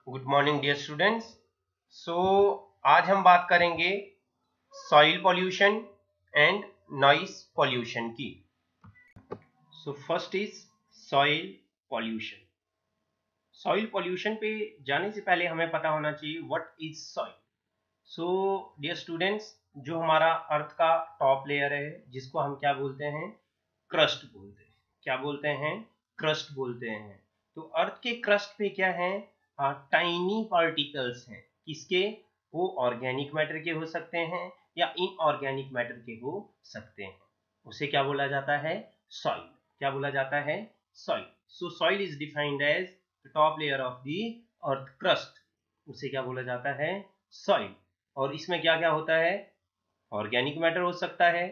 Good morning dear students. आज हम बात करेंगे soil pollution and noise pollution की। First is soil pollution. Soil pollution पे जाने से पहले हमें पता होना चाहिए what is soil. Dear students, जो हमारा अर्थ का टॉप लेयर है जिसको हम क्या बोलते हैं, क्रस्ट बोलते हैं। क्या बोलते हैं? क्रस्ट बोलते हैं। तो अर्थ के क्रस्ट पे क्या है? टाइनी पार्टिकल्स हैं। किसके? वो ऑर्गेनिक मैटर के हो सकते हैं या इनऑर्गेनिक मैटर के हो सकते हैं। उसे क्या बोला जाता है? सॉइल। क्या बोला जाता है? Soil. So soil is defined as the top layer of the earth crust. उसे क्या बोला जाता है? सॉइल। और इसमें क्या क्या होता है? ऑर्गेनिक मैटर हो सकता है,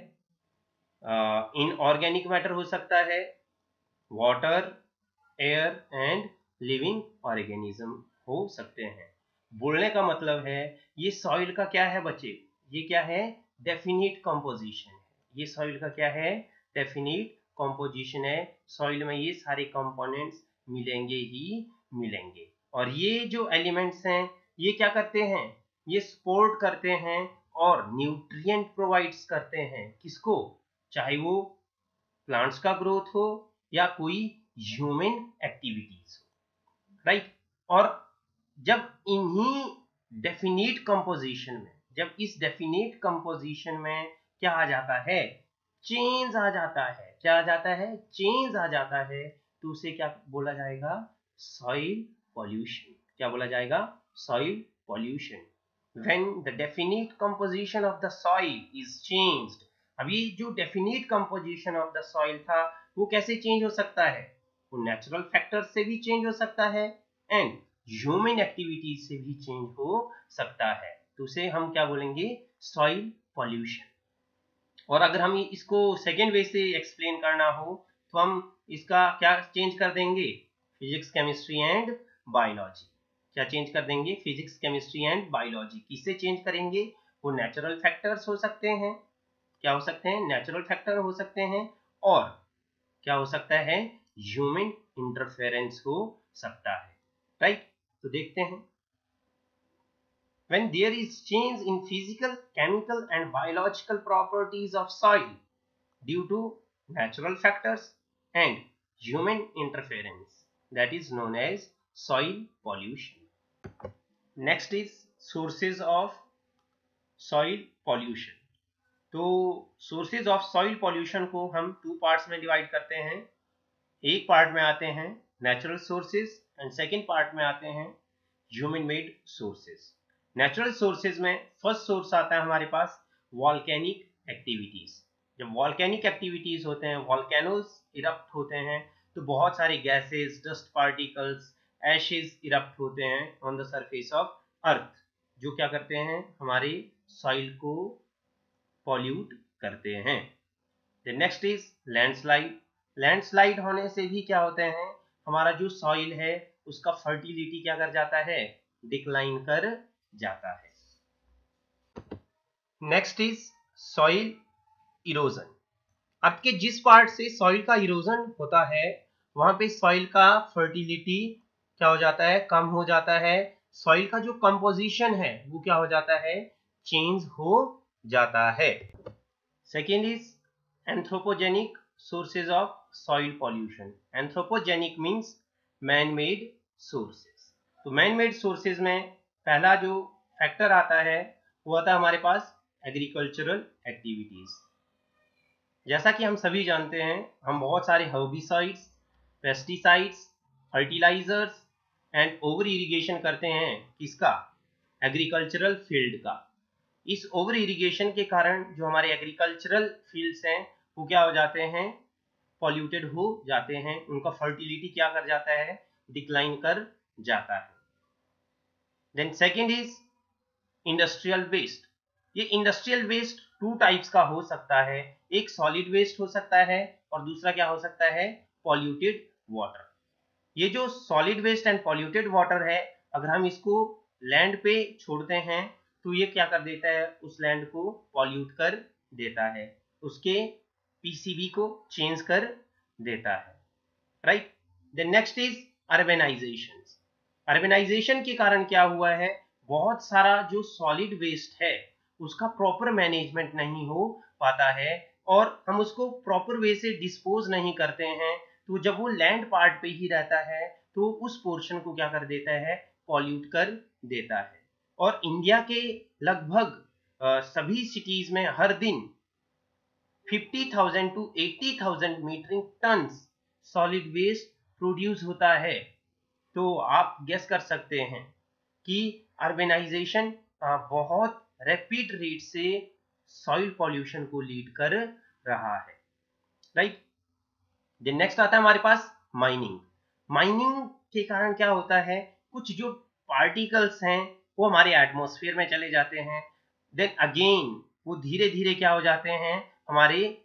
इनऑर्गेनिक मैटर हो सकता है, water, air and living organism हो सकते हैं। बोलने का मतलब है ये सॉइल का क्या है बच्चे? ये क्या है? डेफिनिट कंपोजिशन है। ये सॉइल का क्या है? डेफिनिट कंपोजिशन है। सॉइल में ये सारे कंपोनेंट्स मिलेंगे ही मिलेंगे। और ये जो एलिमेंट्स हैं ये क्या करते हैं? ये सपोर्ट करते हैं और न्यूट्रिएंट प्रोवाइड्स करते हैं। किसको? चाहे वो प्लांट्स का ग्रोथ हो या कोई ह्यूमन एक्टिविटीज हो, राइट। और जब इन्हीं डेफिनिट कंपोजिशन में, जब इस डेफिनिट कंपोजिशन में क्या आ जाता है? चेंज आ जाता है। क्या आ जाता है? चेंज आ जाता है। तो उसे क्या बोला जाएगा? Soil pollution. क्या बोला जाएगा? Soil pollution. when the definite composition of the soil is changed। अभी जो definite composition of the soil था वो कैसे चेंज हो सकता है? वो नेचुरल फैक्टर्स से भी चेंज हो सकता है एंड ह्यूमन एक्टिविटीज से भी चेंज हो सकता है। तो उसे हम क्या बोलेंगे? Soil pollution. और अगर हम इसको सेकेंड वे से एक्सप्लेन करना हो तो हम इसका क्या चेंज कर देंगे? Physics, chemistry and biology. क्या चेंज कर देंगे? Physics, chemistry and biology. किससे चेंज करेंगे? वो नेचुरल फैक्टर्स हो सकते हैं। क्या हो सकते हैं? नेचुरल फैक्टर हो सकते हैं। और क्या हो सकता है? ह्यूमन इंटरफेरेंस हो सकता है, राइट। तो देखते हैं। When there is change in physical, chemical and biological properties of soil due to natural factors and human interference, that is known as soil pollution. Next is sources of soil pollution. तो sources of soil pollution को हम two parts में divide करते हैं। एक part में आते हैं natural sources and second part में आते हैं human made sources. Natural sources में फर्स्ट सोर्स आता है हमारे पास वॉल्केनिक एक्टिविटीज। जब वॉल्केनिक एक्टिविटीज होते हैं, वॉल्केनोज इरप्ट होते हैं, तो बहुत सारे gases, dust particles, Ashes erupt होते हैं on the surface of earth, जो क्या करते हैं? हमारे सॉइल को पॉल्यूट करते हैं। The next is landslide. Landslide होने से भी क्या होते हैं? हमारा जो सॉइल है उसका फर्टिलिटी क्या कर जाता है? डिक्लाइन कर जाता है। Next is soil erosion. Earth के जिस पार्ट से सॉइल का इरोजन होता है वहां पे सॉइल का फर्टिलिटी क्या हो जाता है? कम हो जाता है। सॉइल का जो कंपोजिशन है वो क्या हो जाता है? चेंज हो जाता है। Second is anthropogenic sources of soil pollution. Anthropogenic means man made sources. तो मैन मेड सोर्सेज में पहला जो फैक्टर आता है वो आता है हमारे पास एग्रीकल्चरल एक्टिविटीज। जैसा कि हम सभी जानते हैं, हम बहुत सारे herbicides, pesticides, fertilisers and over irrigation करते हैं। किसका? एग्रीकल्चरल फील्ड का। इस ओवर इरिगेशन के कारण जो हमारे एग्रीकल्चरल फील्ड्स हैं वो क्या हो जाते हैं? पॉल्यूटेड हो जाते हैं। उनका फर्टिलिटी क्या कर जाता है? डिक्लाइन कर जाता है। Then second is industrial waste. ये इंडस्ट्रियल वेस्ट टू टाइप्स का हो सकता है। एक सॉलिड वेस्ट हो सकता है और दूसरा क्या हो सकता है? Polluted water. ये जो solid waste and polluted water है, अगर हम इसको लैंड पे छोड़ते हैं तो ये क्या कर देता है? उस लैंड को पॉल्यूट कर देता है, उसके पीसीबी को चेंज कर देता है, right. The next is urbanisation. Urbanisation के कारण क्या हुआ है, बहुत सारा जो सॉलिड वेस्ट है उसका प्रॉपर मैनेजमेंट नहीं हो पाता है और हम उसको प्रॉपर वे से डिस्पोज नहीं करते हैं, तो जब वो लैंड पार्ट पे ही रहता है तो उस पोर्शन को क्या कर देता है, पॉल्यूट कर देता है। और इंडिया के लगभग सभी सिटीज में हर दिन 50,000 to 80,000 metric ton solid waste produce होता है। तो आप गेस कर सकते हैं कि अर्बेनाइजेशन बहुत रैपिड रेट से सॉइल पॉल्यूशन को लीड कर रहा है, राइट। देन नेक्स्ट आता है हमारे पास माइनिंग। माइनिंग के कारण क्या होता है, कुछ जो पार्टिकल्स हैं वो हमारे एटमॉस्फेयर में चले जाते हैं, देन अगेन वो धीरे धीरे क्या हो जाते हैं, हमारे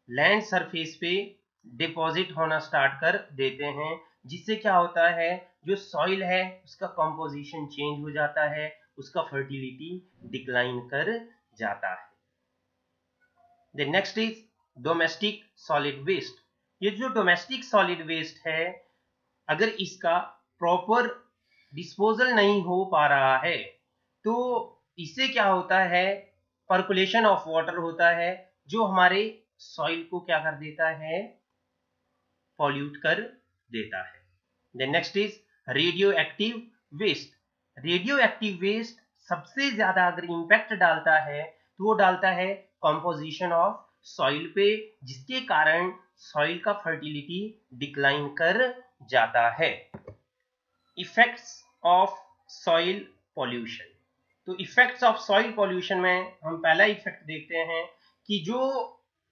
लैंड सरफेस पे डिपॉजिट होना स्टार्ट कर देते हैं, जिससे क्या होता है, जो सॉइल है उसका कंपोजिशन चेंज हो जाता है, उसका फर्टिलिटी डिक्लाइन कर जाता है। The next is domestic solid waste. ये जो डोमेस्टिक सॉलिड वेस्ट है, अगर इसका प्रॉपर डिस्पोजल नहीं हो पा रहा है तो इससे क्या होता है, पर्कुलेशन ऑफ वाटर होता है जो हमारे सॉइल को क्या कर देता है, पॉल्यूट कर देता है। Then next is radioactive waste. Radioactive waste सबसे ज्यादा अगर इंपैक्ट डालता है तो वो डालता है कंपोजिशन ऑफ सॉइल पे, जिसके कारण सॉइल का फर्टिलिटी डिक्लाइन कर जाता है। Effects of soil pollution. तो इफेक्ट्स ऑफ सॉइल पॉल्यूशन में हम पहला इफेक्ट देखते हैं कि जो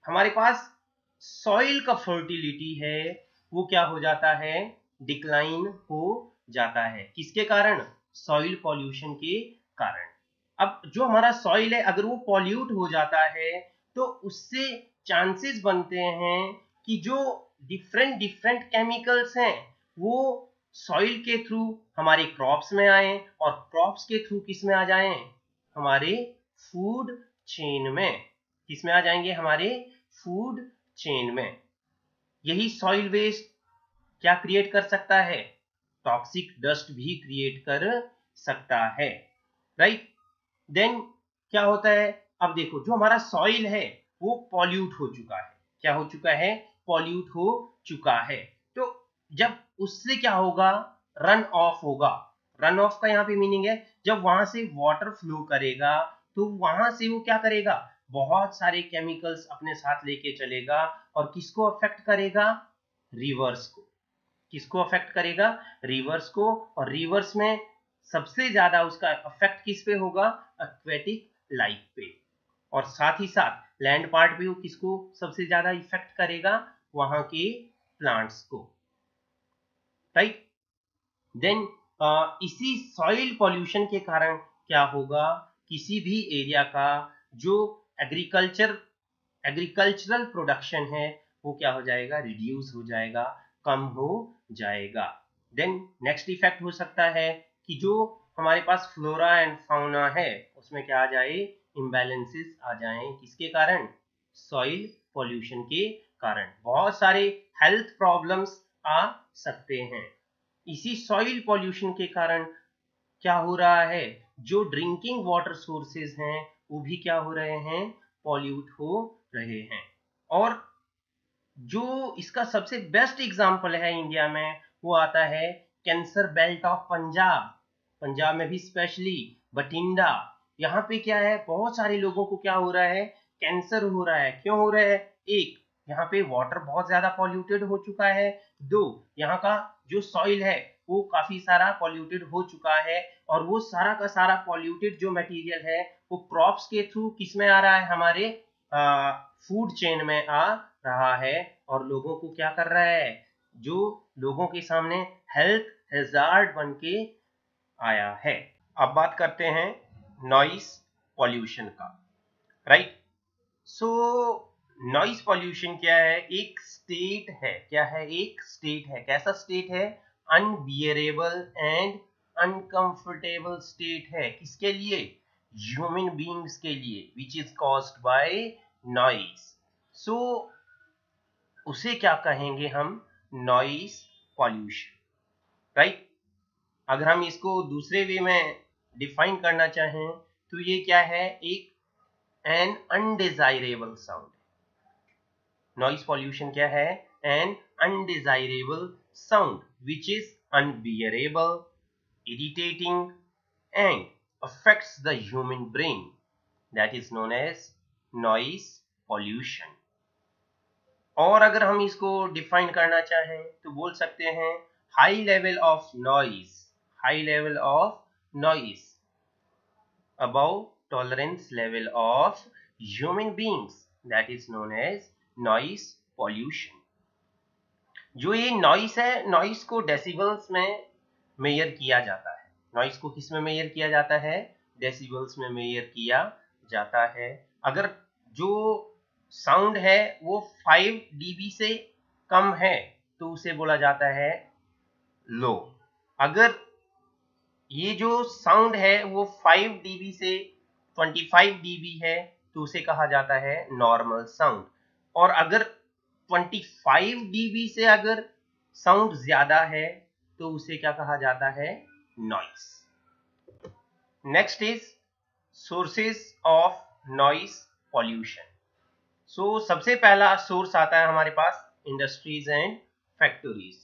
हमारे पास सॉइल का फर्टिलिटी है वो क्या हो जाता है, डिक्लाइन हो जाता है। किसके कारण, सॉइल पॉल्यूशन के कारण। अब जो हमारा सॉइल है अगर वो पॉल्यूट हो जाता है तो उससे चांसेस बनते हैं कि जो डिफरेंट डिफरेंट केमिकल्स हैं वो सॉइल के थ्रू हमारे क्रॉप्स में आए और क्रॉप्स के थ्रू किस में आ जाएं, हमारे फूड चेन में। किस में आ जाएंगे, हमारे फूड चेन में। यही सॉइल वेस्ट क्या क्रिएट कर सकता है, टॉक्सिक डस्ट भी क्रिएट कर सकता है, राइट। देन क्या होता है, अब देखो जो हमारा सॉइल है वो पॉल्यूट हो चुका है, क्या हो चुका है, पॉल्यूट हो चुका है। तो जब उससे क्या होगा, रन ऑफ होगा। रन ऑफ का यहाँ पे मीनिंग है जब वहां से वाटर फ्लो करेगा तो वहां से वो क्या करेगा, बहुत सारे केमिकल्स अपने साथ लेके चलेगा और किसको अफेक्ट करेगा, रिवर्स को। किसको अफेक्ट करेगा, रिवर्स को। और रिवर्स में सबसे ज्यादा उसका अफेक्ट किस पे होगा, एक्वेटिक लाइफ पे। और साथ ही साथ लैंड पार्ट पे वो किसको सबसे ज्यादा इफेक्ट करेगा, वहां के प्लांट्स को, राइट। देन इसी सॉइल पॉल्यूशन के कारण क्या होगा, किसी भी एरिया का जो एग्रीकल्चरल प्रोडक्शन है वो क्या हो जाएगा, रिड्यूस हो जाएगा, कम हो जाएगा। देन नेक्स्ट इफेक्ट हो सकता है कि जो हमारे पास फ्लोरा एंड फाउना है उसमें क्या आ जाए, इम्बैलेंसेस आ जाएं। किसके कारण, सॉइल पॉल्यूशन के कारण बहुत सारे हेल्थ प्रॉब्लम्स आ सकते हैं। इसी सॉइल पॉल्यूशन के कारण क्या हो रहा है, जो ड्रिंकिंग वाटर सोर्सेज हैं वो भी क्या हो रहे हैं, पॉल्यूट हो रहे हैं। और जो इसका सबसे बेस्ट एग्जांपल है इंडिया में वो आता है cancer belt of Punjab. Punjab में भी स्पेशली बठिंडा, यहाँ पे क्या है, बहुत सारे लोगों को क्या हो रहा है, कैंसर हो रहा है। क्यों हो रहा है, एक यहाँ पे वाटर बहुत ज्यादा पॉल्यूटेड हो चुका है, दो यहाँ का जो सॉइल है वो काफी सारा पॉल्यूटेड हो चुका है और वो सारा का सारा पॉल्यूटेड जो मटेरियल है वो क्रॉप्स के थ्रू किस में आ रहा है, हमारे फूड चेन में आ रहा है और लोगों को क्या कर रहा है, जो लोगों के सामने हेल्थ हैजार्ड बन के आया है। अब बात करते हैं नॉइस पॉल्यूशन का, राइट। सो नॉइस पॉल्यूशन क्या है, एक स्टेट है, क्या है, एक स्टेट है। कैसा स्टेट है, अनबियरेबल एंड अनकंफर्टेबल स्टेट है। किसके लिए, ह्यूमन बीइंग्स के लिए, which is caused by noise. So उसे क्या कहेंगे हम, नॉइस पॉल्यूशन, राइट। अगर हम इसको दूसरे वे में डिफाइन करना चाहें तो ये क्या है, एक an undesirable sound. Noise pollution क्या है, an undesirable sound which is unbearable, irritating and affects the human brain, that is known as noise pollution। और अगर हम इसको डिफाइन करना चाहें तो बोल सकते हैं high level of noise, high level of noise above tolerance level of human beings, that is known as noise pollution। जो ये नॉइस है, नॉइस को डेसिबल्स में मेजर किया जाता है। नॉइस को किस में मेजर किया जाता है, डेसिबल्स में मेजर किया जाता है। अगर जो साउंड है वो 5 dB से कम है तो उसे बोला जाता है लो। अगर ये जो साउंड है वो 5 dB से 25 dB है तो उसे कहा जाता है नॉर्मल साउंड। और अगर 25 dB से अगर साउंड ज्यादा है तो उसे क्या कहा जाता है, noise. Next is sources of noise pollution. So सबसे पहला सोर्स आता है हमारे पास industries and factories.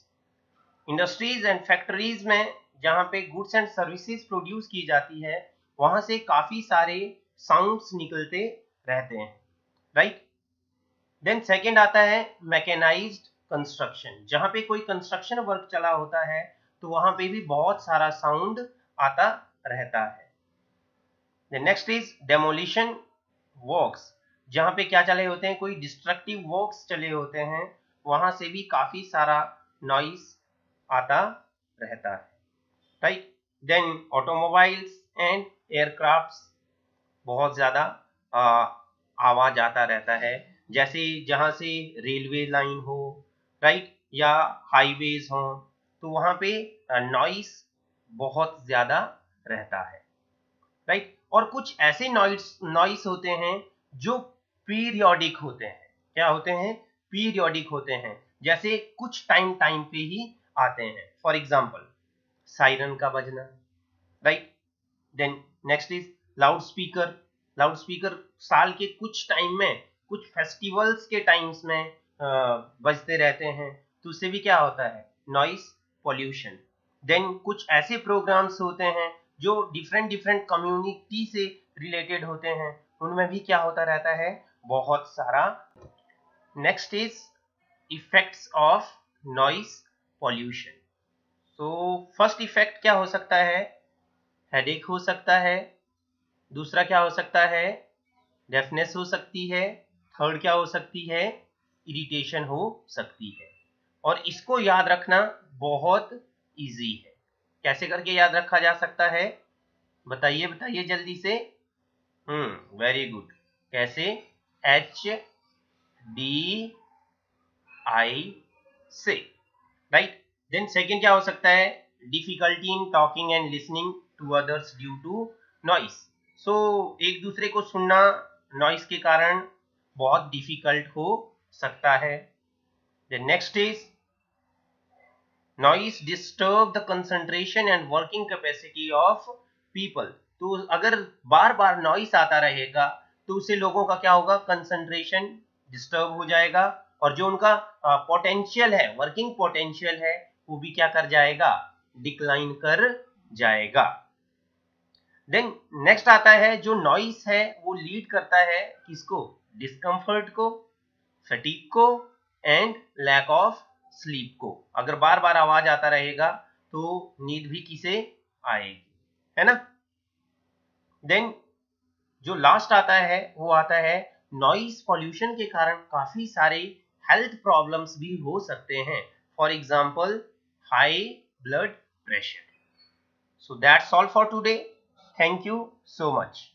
Industries and factories में जहां पे गुड्स एंड सर्विसेज प्रोड्यूस की जाती है वहां से काफी सारे साउंड्स निकलते रहते हैं, राइट। देन सेकेंड आता है मैकेनाइज्ड कंस्ट्रक्शन। जहां पे कोई कंस्ट्रक्शन वर्क चला होता है तो वहां पे भी बहुत सारा साउंड आता रहता है। Next is demolition works. जहां पे क्या चले होते हैं, कोई डिस्ट्रक्टिव वर्क्स चले होते हैं, वहां से भी काफी सारा नॉइस आता रहता है, right. Then automobiles and aircrafts, बहुत ज्यादा आवाज आता रहता है। जैसे जहां से रेलवे लाइन हो, राइट, या हाईवेज हो तो वहां पे नॉइस बहुत ज्यादा रहता है, राइट। और कुछ ऐसे नॉइस होते हैं जो पीरियोडिक होते हैं। क्या होते हैं, पीरियोडिक होते हैं, जैसे कुछ टाइम पे ही आते हैं। फॉर एग्जाम्पल सायरन का बजना, right. Then next is loudspeaker. Loudspeaker साल के कुछ टाइम में, कुछ फेस्टिवल्स के टाइम्स में बजते रहते हैं तो उससे भी क्या होता है, नॉइस पॉल्यूशन। देन कुछ ऐसे प्रोग्राम्स होते हैं जो डिफरेंट कम्युनिटी से रिलेटेड होते हैं, उनमें भी क्या होता रहता है, बहुत सारा। Next is effects of noise pollution. तो फर्स्ट इफेक्ट क्या हो सकता है, हेडेक हो सकता है। दूसरा क्या हो सकता है, डेफनेस हो सकती है। थर्ड क्या हो सकती है, इरिटेशन हो सकती है। और इसको याद रखना बहुत इजी है। कैसे करके याद रखा जा सकता है, बताइए बताइए जल्दी से। Very good. कैसे, HDI से, राइट। देन सेकेंड क्या हो सकता है, difficulty in talking and listening to others due to noise. So एक दूसरे को सुनना नॉइस के कारण बहुत डिफिकल्ट हो सकता है। Then next is noise disturb the concentration and working capacity of people. तो अगर बार बार नॉइस आता रहेगा तो उससे लोगों का क्या होगा, कंसंट्रेशन डिस्टर्ब हो जाएगा और जो उनका पोटेंशियल है, वर्किंग पोटेंशियल है, वो भी क्या कर जाएगा, डिक्लाइन कर जाएगा। देन नेक्स्ट आता है, जो नॉइस है वो लीड करता है किसको, डिस्कम्फर्ट को, फटीग को एंड लैक ऑफ स्लीप को। अगर बार बार आवाज आता रहेगा तो नींद भी किसे आएगी, है ना। देन जो लास्ट आता है वो आता है, नॉइस पॉल्यूशन के कारण काफी सारे हेल्थ प्रॉब्लम्स भी हो सकते हैं। For example high blood pressure. So that's all for today. Thank you so much.